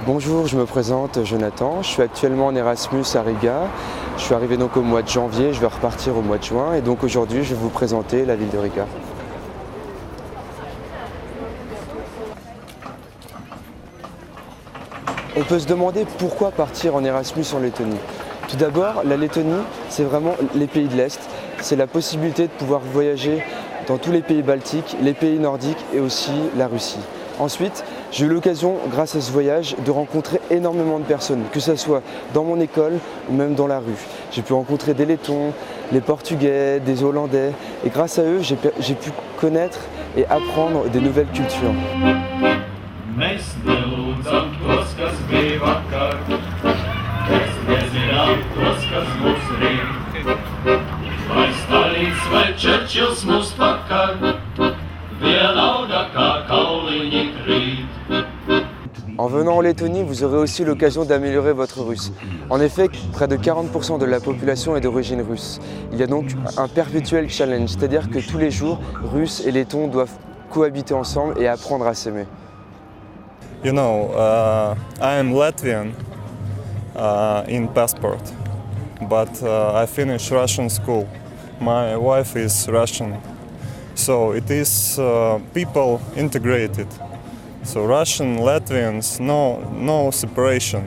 Bonjour, je me présente Jonathan, je suis actuellement en Erasmus à Riga. Je suis arrivé donc au mois de janvier, je vais repartir au mois de juin et donc aujourd'hui je vais vous présenter la ville de Riga. On peut se demander pourquoi partir en Erasmus en Lettonie. Tout d'abord, la Lettonie, c'est vraiment les pays de l'Est. C'est la possibilité de pouvoir voyager dans tous les pays baltiques, les pays nordiques et aussi la Russie. Ensuite, j'ai eu l'occasion, grâce à ce voyage, de rencontrer énormément de personnes, que ce soit dans mon école ou même dans la rue. J'ai pu rencontrer des Lettons, les Portugais, des Hollandais, et grâce à eux, j'ai pu connaître et apprendre des nouvelles cultures. En venant en Lettonie, vous aurez aussi l'occasion d'améliorer votre russe. En effet, près de 40% de la population est d'origine russe. Il y a donc un perpétuel challenge, c'est-à-dire que tous les jours, Russes et Lettons doivent cohabiter ensemble et apprendre à s'aimer. You know, I am Latvian in passport, but I finished Russian school. My wife is Russian, so it is people integrated. So Russian, Latvians, no separation.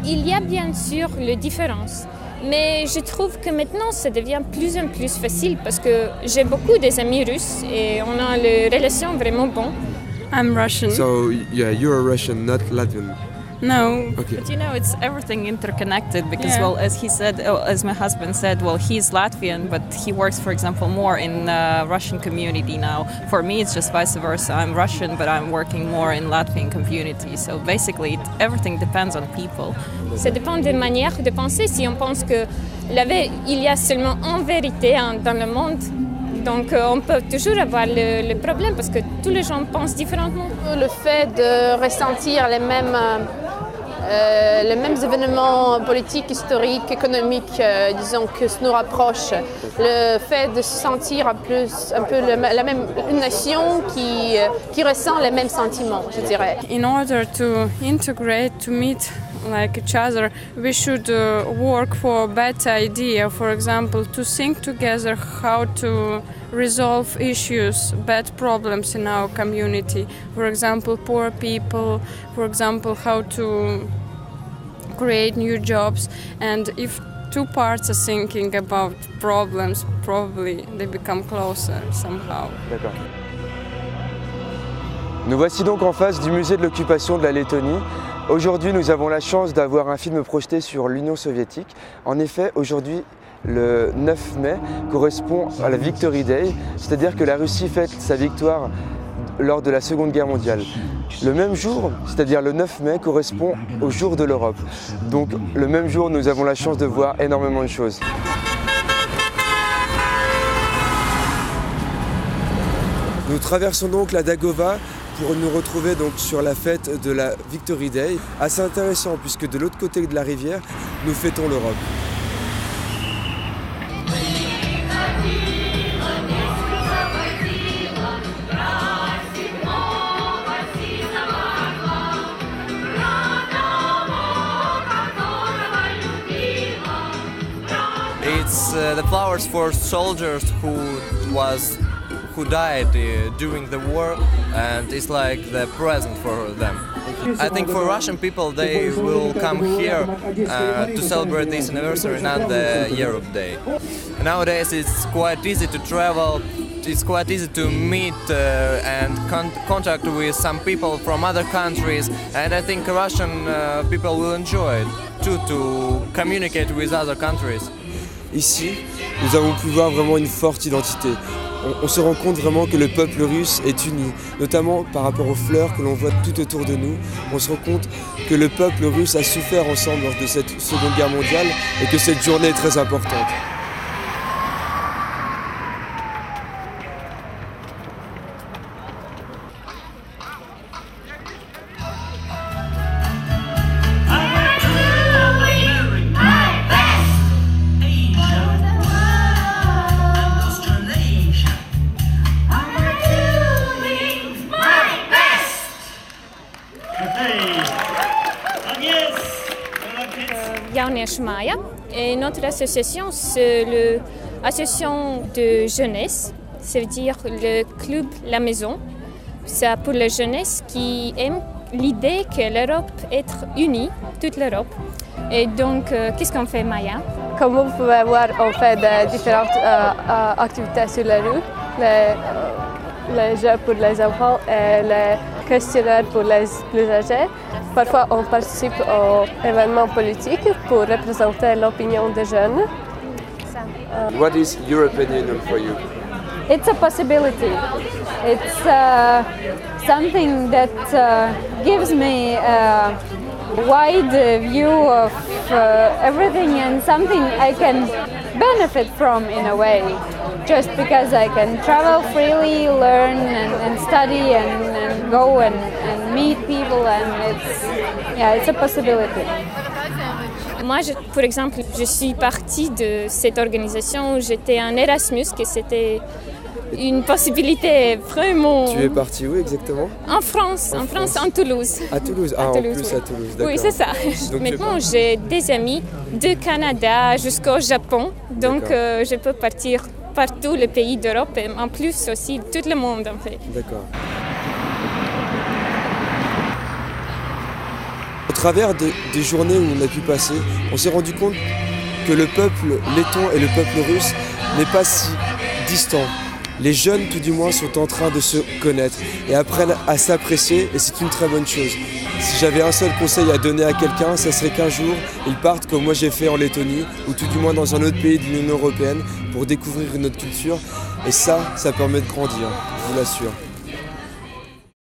Il y a bien sûr les différences, mais je trouve que maintenant ça devient plus en plus facile parce que j'ai beaucoup d'amis russes et on a les relations vraiment bonnes. I'm Russian. So yeah, you're Russian, not Latvian. No. Okay. But you know, it's everything interconnected because, Yeah. well, as he said, as my husband said, well, he's Latvian, but he works, for example, more in the Russian community now. For me, it's just vice versa. I'm Russian, but I'm working more in Latvian community. So basically, everything depends on people. Ça dépend des manières de penser. Si on pense que il y a seulement une vérité dans le monde, donc on peut toujours avoir le problème parce que tous les gens pensent différemment. Le fait de ressentir les mêmes événements politiques, historiques, économiques, disons, que ça nous rapproche. Le fait de se sentir un peu une nation qui ressent les mêmes sentiments, je dirais. In order to integrate, to meet like each other, we should work for a better idea. For example, to think together how to resolve issues, bad problems in our community. For example, poor people. For example, how to create new jobs. And if two parts are thinking about problems, probably they become closer somehow. D'accord. Nous voici donc en face du musée de l'occupation de la Lettonie. Aujourd'hui, nous avons la chance d'avoir un film projeté sur l'Union soviétique. En effet, aujourd'hui, le 9 mai correspond à la Victory Day, c'est-à-dire que la Russie fête sa victoire lors de la Seconde Guerre mondiale. Le même jour, c'est-à-dire le 9 mai, correspond au jour de l'Europe. Donc le même jour, nous avons la chance de voir énormément de choses. Nous traversons donc la Dagova pour nous retrouver donc sur la fête de la Victory Day. Assez intéressant puisque de l'autre côté de la rivière, nous fêtons l'Europe. It's the flowers for soldiers who died during the war, and it's like the present for them. I think for Russian people, they will come here to celebrate this anniversary, not the Europe Day. Nowadays, it's quite easy to travel. It's quite easy to meet and contact with some people from other countries, and I think Russian people will enjoy it too, to communicate with other countries. Ici, nous avons pu voir vraiment une forte identité. On se rend compte vraiment que le peuple russe est uni, notamment par rapport aux fleurs que l'on voit tout autour de nous. On se rend compte que le peuple russe a souffert ensemble lors de cette Seconde Guerre mondiale et que cette journée est très importante. Hey! organizamos Maya. Et notre association, c'est l'association de jeunesse, ça veut dire le club La Maison. C'est pour la jeunesse qui aime l'idée que l'Europe est unie, toute l'Europe. Et donc, qu'est-ce qu'on fait, Maya? Comme vous pouvez voir, on fait différentes activités sur la rue. Les jeux pour les enfants et les questionnaires pour les plus âgés. Parfois, on participe aux événements politiques pour représenter l'opinion des jeunes. What is European Union for you? It's a possibility. It's something that gives me a wide view of everything and something I can benefit from in a way. Just because I can travel freely, learn and study and go and meet people, and it's a possibility. Moi, par exemple, je suis partie de cette organisation où j'étais en Erasmus, que c'était une possibilité vraiment... Tu es partie où exactement? En France, en Toulouse. À Toulouse, à Toulouse, en plus oui. à Toulouse, d'accord. Oui, c'est ça. Donc, maintenant, j'ai des amis du Canada jusqu'au Japon, donc je peux partir partout les pays d'Europe et en plus aussi tout le monde en fait. D'accord. Au travers des journées où on a pu passer, on s'est rendu compte que le peuple letton et le peuple russe n'est pas si distant. Les jeunes, tout du moins, sont en train de se connaître et apprennent à s'apprécier, et c'est une très bonne chose. Si j'avais un seul conseil à donner à quelqu'un, ce serait qu'un jour, il parte comme moi j'ai fait en Lettonie, ou tout du moins dans un autre pays de l'Union européenne, pour découvrir une autre culture. Et ça permet de grandir, je vous l'assure.